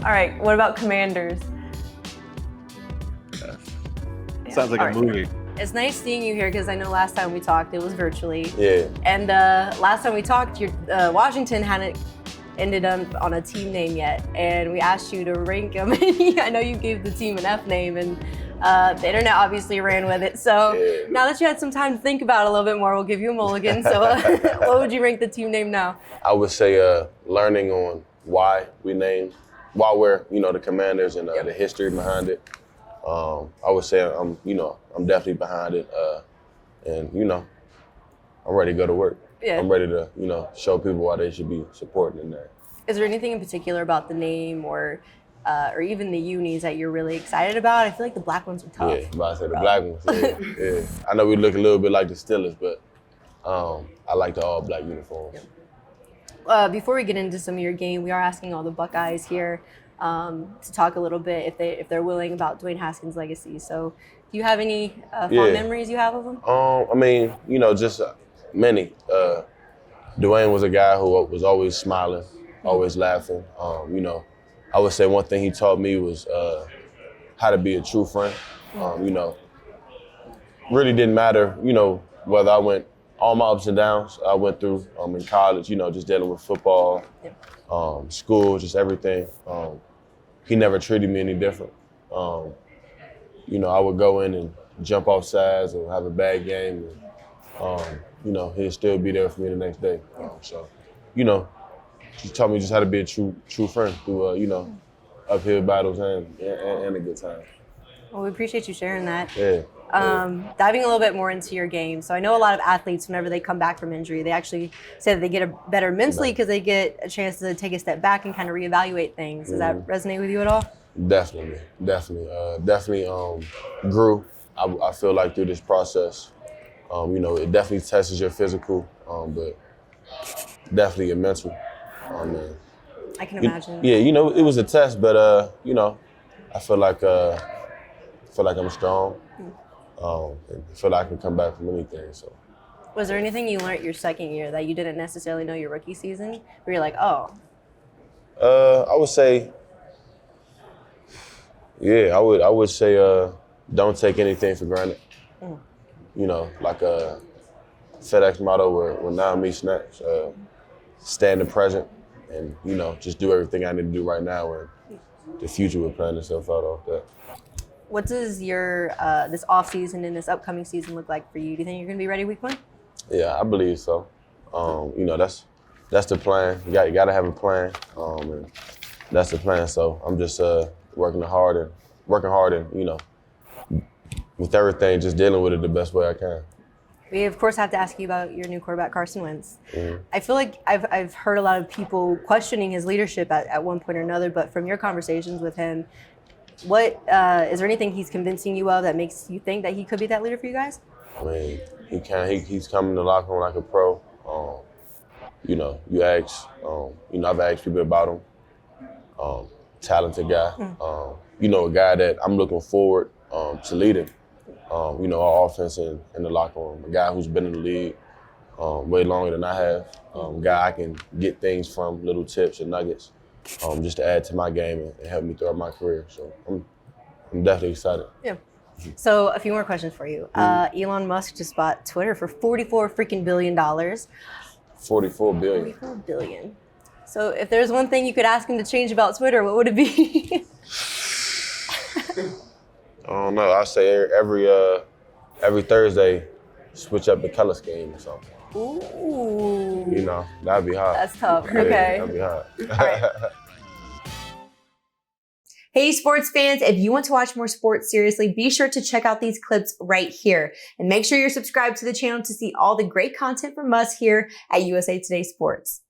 All right, what about Commanders? Sounds like a movie. It's nice seeing you here because I know last time we talked, it was virtually. Yeah. And last time we talked, Washington hadn't ended up on a team name yet, and we asked you to rank them. I know you gave the team an F name, and the internet obviously ran with it. So now that you had some time to think about it a little bit more, we'll give you a mulligan. So what would you rank the team name now? I would say learning on why we're the Commanders and the history behind it. I would say I'm definitely behind it, and I'm ready to go to work. Yeah. I'm ready to show people why they should be supporting in there. Is there anything in particular about the name or even the unis that you're really excited about? I feel like the black ones are tough. Yeah, about to say the black ones. Yeah. I know we look a little bit like the Steelers, but I like the all black uniforms. Before we get into some of your game, we are asking all the Buckeyes here to talk a little bit, if they're willing, about Dwayne Haskins' legacy. So, do you have any fond memories you have of him? I mean, just many. Dwayne was a guy who was always smiling, always laughing. I would say one thing he taught me was how to be a true friend. Really didn't matter, whether I went all my ups and downs I went through in college, just dealing with football, school, just everything. He never treated me any different. I would go in and jump off sides or have a bad game, and he'd still be there for me the next day. He taught me just how to be a true friend through uphill battles and a good time. Well, we appreciate you sharing that. Yeah. Diving a little bit more into your game. So I know a lot of athletes, whenever they come back from injury, they actually say that they get better mentally because they get a chance to take a step back and kind of reevaluate things. Does that resonate with you at all? Definitely. Grew. I feel like through this process, it definitely tests your physical, but definitely your mental. I can imagine. It was a test, but I feel like I'm strong. And I feel like I can come back from anything. So, was there anything you learned your second year that you didn't necessarily know your rookie season, where you're like, oh? I would say, I would say, don't take anything for granted. Like a FedEx motto where now meets next. Stay in the present, and just do everything I need to do right now, and the future will plan itself out off that. What does your this offseason and this upcoming season look like for you? Do you think you're going to be ready week 1? Yeah, I believe so. That's the plan. You got to have a plan, and that's the plan. So I'm just working hard and with everything, just dealing with it the best way I can. We of course have to ask you about your new quarterback, Carson Wentz. Mm-hmm. I feel like I've heard a lot of people questioning his leadership at one point or another, but from your conversations with him, what is there anything he's convincing you of that makes you think that he could be that leader for you guys? I mean, he's coming to the locker room like a pro. You ask, I've asked people about him. Talented guy. A guy that I'm looking forward to leading. Our offense in the locker room. A guy who's been in the league way longer than I have. A guy I can get things from, little tips and nuggets. Just to add to my game and help me throughout my career. So I'm definitely excited. Yeah. So a few more questions for you. Elon Musk just bought Twitter for $44 billion. $44 billion. $44 billion. So if there's one thing you could ask him to change about Twitter, what would it be? I don't know. I say every Thursday, switch up the color scheme or something. Ooh. That'd be hot. That's tough. Yeah, Okay. That'd be hot. All right. Hey, sports fans, if you want to watch more sports seriously, be sure to check out these clips right here. And make sure you're subscribed to the channel to see all the great content from us here at USA Today Sports.